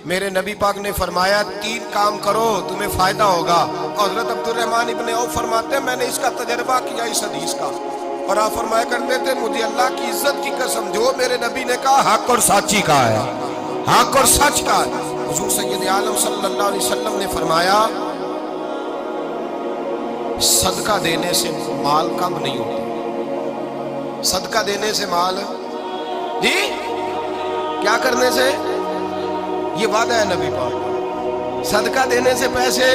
میرے نبی پاک نے فرمایا 3 کام کرو تمہیں فائدہ ہوگا۔ حضرت عبدالرحمن ابن عوف فرماتے ہیں میں نے اس کا تجربہ کیا اس حدیث کا، اور آپ فرمایا کرتے تھے مجھے اللہ کی عزت کی قسم جو میرے نبی نے کہا حق اور سچی کہا ہے، حق اور سچ کہا ہے۔ حضور سید عالم صلی اللہ علیہ وسلم نے فرمایا صدقہ دینے سے مال کم نہیں ہوتا، صدقہ دینے سے مال جی کیا کرنے سے، یہ وعدہ ہے نبی پاک، صدقہ دینے سے پیسے،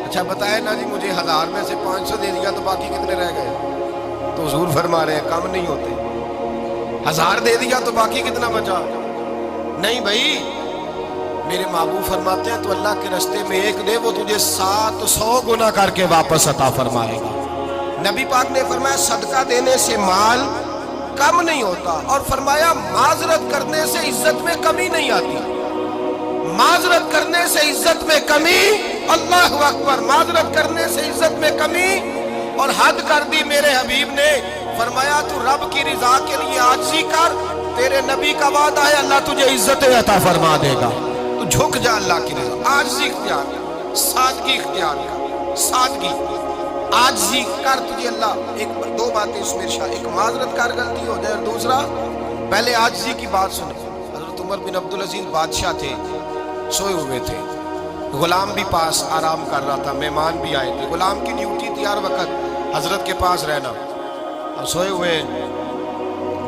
اچھا بتائے نا جی مجھے 1000 میں سے 500 دے دیا تو باقی کتنے رہ گئے؟ تو حضور فرما رہے ہیں کم نہیں ہوتے۔ 1000 دے دیا تو باقی کتنا بچا؟ نہیں بھائی، میرے محبوب فرماتے ہیں تو اللہ کے رستے میں 1 دے وہ تجھے 700 گنا کر کے واپس عطا فرمائے گا۔ نبی پاک نے فرمایا صدقہ دینے سے مال کم نہیں ہوتا، اور فرمایا معذرت کرنے سے عزت میں کمی نہیں آتی، معذرت کرنے سے عزت میں کمی، اللہ اکبر، معذرت کرنے سے عزت میں کمی، اور حد کر دی میرے حبیب نے، فرمایا تو رب کی رضا کے لیے عاجزی کر، تیرے نبی کا وعدہ ہے اللہ تجھے عزت عطا فرما دے گا، تو جھک جا اللہ کی رضا، عاجزی اختیار کر، سادگی اختیار کر، سادگی عاجزی کر، تجھے اللہ ایک 2 باتیں اس میں ارشاد، ایک معذرت کر غلطی ہو جائے، اور دوسرا پہلے عاجزی کی بات سنیں۔ حضرت عمر بن عبدالعزیز بادشاہ تھے، سوئے ہوئے تھے، غلام بھی پاس آرام کر رہا تھا، مہمان بھی آئے تھے، غلام کی ڈیوٹی تھی ہر وقت حضرت کے پاس رہنا، اب سوئے ہوئے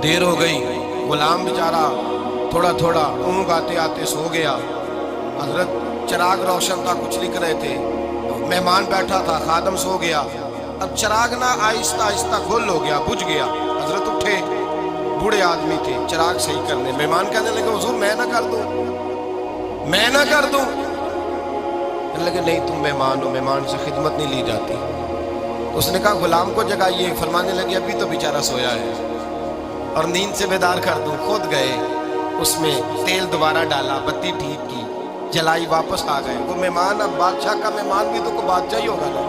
دیر ہو گئی، غلام بیچارہ تھوڑا تھوڑا اونگ آتے آتے سو گیا، حضرت چراغ روشن تھا کچھ لکھ رہے تھے، مہمان بیٹھا تھا، خادم سو گیا، اب چراغ نہ آہستہ آہستہ گل ہو گیا، بجھ گیا، حضرت اٹھے، بوڑھے آدمی تھے، چراغ صحیح کرنے، مہمان کہنے لگے حضور میں نہ کر دوں، میں نہ کر دوں، کہنے لگے نہیں تم مہمان ہو، مہمان سے خدمت نہیں لی جاتی۔ اس نے کہا غلام کو جگائیے، فرمانے لگے ابھی تو بیچارہ سویا ہے اور نیند سے بیدار کر دوں، خود گئے، اس میں تیل دوبارہ ڈالا، بتی ٹھیک کی، جلائی، واپس آ گئے، وہ مہمان اب بادشاہ کا مہمان بھی تو کوئی بادشاہ ہی ہوگا نا،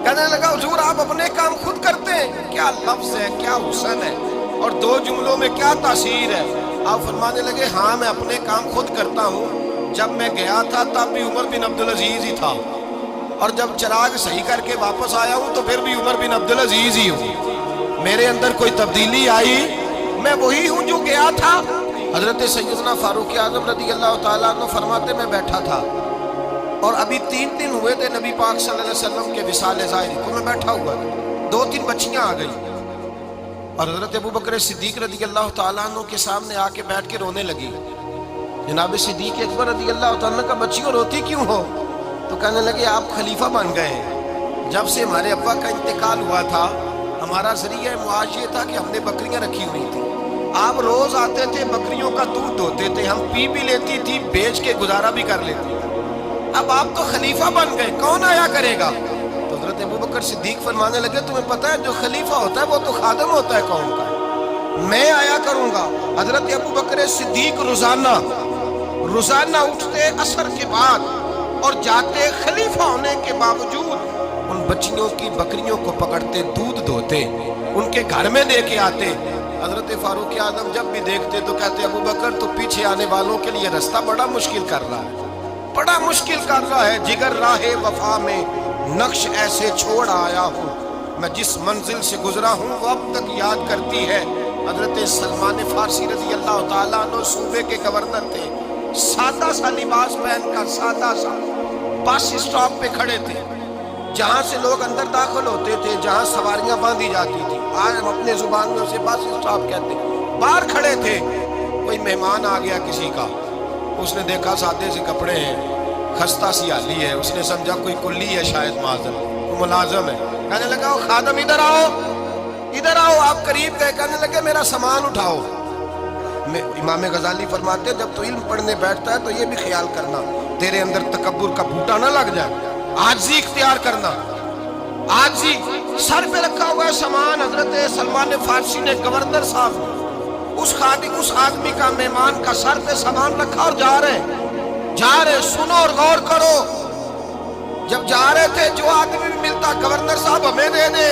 کہنے لگا حضور آپ اپنے کام خود کرتے ہیں، کیا لفظ ہے، کیا حسن ہے، اور 2 جملوں میں کیا تاثیر ہے۔ آپ فرمانے لگے ہاں میں اپنے کام خود کرتا ہوں، جب میں گیا تھا تب بھی عمر بن عبدالعزیز ہی تھا، اور جب چراغ صحیح کر کے واپس آیا ہوں تو پھر بھی عمر بن عبدالعزیز ہی ہوں، میرے اندر کوئی تبدیلی آئی، میں وہی ہوں جو گیا تھا۔ حضرت سیدنا فاروق اعظم رضی اللہ تعالیٰ عنہ فرماتے میں بیٹھا تھا، اور ابھی 3 دن ہوئے تھے نبی پاک صلی اللہ علیہ وسلم کے وصال ظاہری کو، میں بیٹھا ہوا 2-3 بچیاں آ گئی، اور حضرت ابو بکر صدیق رضی اللہ تعالیٰ عنہ کے سامنے آ کے بیٹھ کے رونے لگی، جناب صدیق اکبر رضی اللہ تعالیٰ کا بچیوں روتی کیوں ہو؟ تو کہنے لگے آپ خلیفہ بن گئے ہیں، جب سے ہمارے ابا کا انتقال ہوا تھا ہمارا ذریعہ معاش یہ تھا کہ ہم نے بکریاں رکھی ہوئی تھی، آپ روز آتے تھے بکریوں کا دودھ دوتے تھے، ہم پی بھی لیتی تھی، بیچ کے گزارا بھی کر لیتی، اب آپ تو خلیفہ بن گئے، کون آیا کرے گا؟ تو حضرت ابو بکر صدیق فرمانے لگے تمہیں پتہ ہے جو خلیفہ ہوتا ہے وہ تو خادم ہوتا ہے قوم کا، میں آیا کروں گا۔ حضرت ابو بکر صدیق روزانہ اٹھتے عصر کے بعد اور جاتے، خلیفہ ہونے کے باوجود ان بچیوں کی بکریوں کو پکڑتے، دودھ دھوتے، ان کے گھر میں دے کے آتے۔ حضرت فاروق اعظم جب بھی دیکھتے تو کہتے ابو بکر تو پیچھے آنے والوں کے لیے رستہ بڑا مشکل کر رہا ہے، بڑا مشکل کر رہا ہے، جگر راہ وفا میں نقش ایسے چھوڑ آیا ہوں، میں جس منزل سے گزرا ہوں وہ اب تک یاد کرتی ہے۔ حضرت سلمان فارسی رضی اللہ تعالیٰ عنہ صوبے کے گورنر تھے، سادہ سا لباس پہن کر سادہ سا بس اسٹاپ پہ کھڑے تھے، جہاں سے لوگ اندر داخل ہوتے تھے، جہاں سواریاں باندھی جاتی تھی، آج ہم اپنے زبان میں اسے بس اسٹاپ کہتے ہیں، باہر کھڑے تھے، کوئی مہمان آ گیا کسی کا، اس نے دیکھا سادے سے کپڑے ہیں، خستہ سی حالی ہے، اس نے سمجھا کوئی کلی ہے شاید معذر، کوئی ملازم ہے، کہنے لگا خادم ادھر آؤ، ادھر آؤ، آپ قریب گئے، کہنے لگے میرا سامان اٹھاؤ۔ امام غزالی فرماتے ہیں جب تو علم پڑھنے بیٹھتا ہے تو یہ بھی خیال کرنا تیرے اندر تکبر کا بوٹا نہ لگ جائے، عاجزی اختیار کرنا، عاجزی، سر پہ رکھا ہوا ہے سامان، حضرت سلمان فارسی نے گورنر صاحب اس خادم، اس آدمی کا، مہمان کا سر پہ سامان رکھا اور جا رہے، سنو اور غور کرو، جب جا رہے تھے جو آدمی بھی ملتا گورنر صاحب ہمیں دے دے،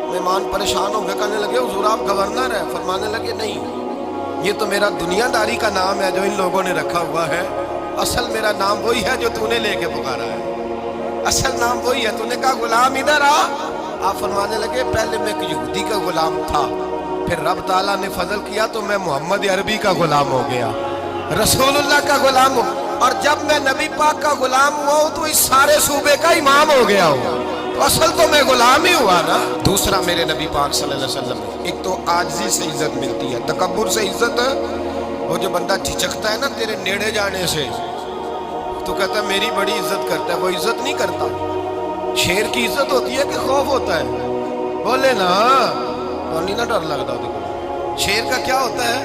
مہمان پریشان ہو گئے، کہنے لگے حضور آپ گورنر ہیں؟ فرمانے لگے نہیں، یہ تو میرا دنیا داری کا نام ہے جو ان لوگوں نے رکھا ہوا ہے، اصل میرا نام وہی ہے جو تو نے لے کے پکارا ہے، اصل نام وہی ہے۔ تو نے کہا غلام ادھر آ، آپ فرمانے لگے پہلے میں ایک یہودی کا غلام تھا، پھر رب تعالیٰ نے فضل کیا تو میں محمد عربی کا غلام ہو گیا، رسول اللہ کا غلام ہوں، اور جب میں نبی پاک کا غلام ہوا ہوں تو اس سارے صوبے کا امام ہو گیا ہوں، تو اصل تو میں غلام ہی ہوا نا۔ دوسرا میرے نبی پاک صلی اللہ علیہ وسلم، ایک تو عاجزی سے عزت ملتی ہے، تکبر سے عزت، وہ جو بندہ جھجکتا ہے نا تیرے نیڑے جانے سے، تو کہتا ہے میری بڑی عزت کرتا ہے، وہ عزت نہیں کرتا۔ شیر کی عزت ہوتی ہے کہ خوف ہوتا ہے؟ بولے نا، تو نہیں نا ڈر لگتا دیکھو۔ شیر کا کیا ہوتا ہے؟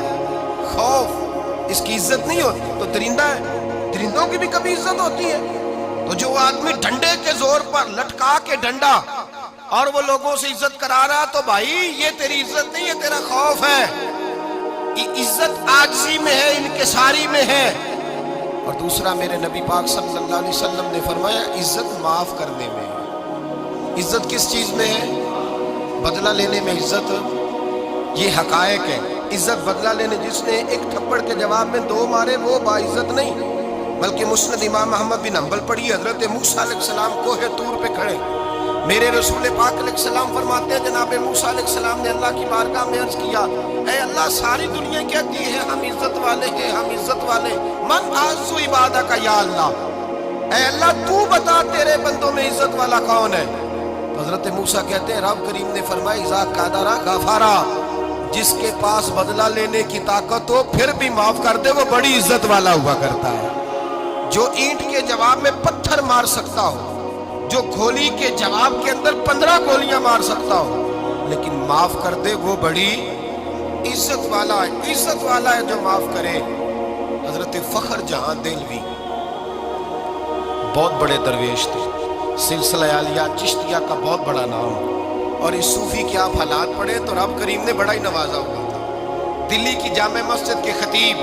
خوف، اس کی عزت نہیں ہوتی۔ تو درندہ ہے، درندوں کی بھی کبھی عزت ہوتی ہے؟ تو جو آدمی ڈنڈے کے زور پر لٹکا کے ڈنڈا اور وہ لوگوں سے عزت کرا رہا، تو بھائی یہ تیری عزت نہیں ہے، تیرا خوف ہے۔ عزت عاجزی میں ہے، انکساری میں ہے۔ اور دوسرا میرے نبی پاک صلی اللہ علیہ وسلم نے فرمایا عزت معاف کرنے میں ہے۔ عزت کس چیز میں ہے؟ بدلہ لینے میں عزت، یہ حقائق ہے۔ عزت بدلہ لینے، جس نے ایک تھپڑ کے جواب میں 2 مارے وہ باعزت نہیں، بلکہ مسند امام احمد بن حنبل پڑھی، حضرت موسیٰ علیہ السلام کوہ طور پہ کھڑے، میرے رسول پاک علیہ السلام فرماتے ہیں جناب موسیٰ علیہ السلام نے اللہ کی بارگاہ میں عرض کیا، اے اللہ ساری دنیا کہتی ہے ہم عزت والے ہیں، ہم عزت والے، من اعز عبادک یا اللہ، اے اللہ تو بتا تیرے بندوں میں عزت والا کون ہے؟ حضرت موسیٰ کہتے ہیں رب کریم نے فرمایا اذا قدر غفارا، جس کے پاس بدلہ لینے کی طاقت ہو پھر بھی معاف کر دے وہ بڑی عزت والا ہوا کرتا ہے۔ جو اینٹ کے جواب میں پتھر مار سکتا ہو، جو گولی کے جواب کے اندر 15 گولیاں مار سکتا ہو، لیکن معاف کر دے وہ بڑی عزت والا ہے۔ عزت والا ہے جو معاف کرے۔ حضرت فخر جہاں دہلوی بہت بڑے درویش تھے، سلسلہ عالیہ چشتیہ کا بہت بڑا نام، اور اس صوفی کے آپ حالات پڑھے تو رب کریم نے بڑا ہی نوازا ہوا تھا۔ دلی کی جامع مسجد کے خطیب،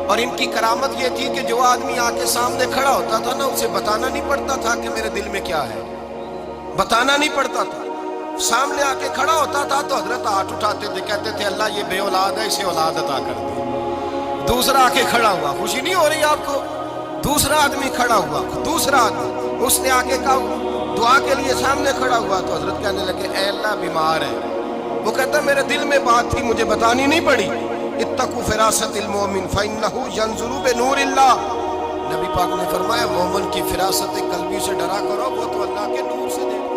اور ان کی کرامت یہ تھی کہ جو آدمی آ کے سامنے کھڑا ہوتا تھا نا اسے بتانا نہیں پڑتا تھا کہ میرے دل میں کیا ہے، بتانا نہیں پڑتا تھا۔ سامنے آ کے کھڑا ہوتا تھا تو حضرت ہاتھ اٹھاتے تھے، کہتے تھے اللہ یہ بے اولاد ہے اسے اولاد عطا کر دے۔ دوسرا آ کے کھڑا ہوا، خوشی نہیں ہو رہی آپ کو؟ دوسرا آدمی کھڑا ہوا، دوسرا آدمی، اس نے آ کے کہا دعا کے لیے سامنے کھڑا ہوا تو حضرت کہنے لگے اے اللہ بیمار ہے، وہ کہتا میرے دل میں بات تھی مجھے بتانی نہیں پڑی، اتقوا فراست المومن فإنہ ینظر بنور اللہ، نبی پاک نے فرمایا مومن کی فراست قلبی سے ڈرا کرو، وہ تو اللہ کے نور سے دیکھتا ہے۔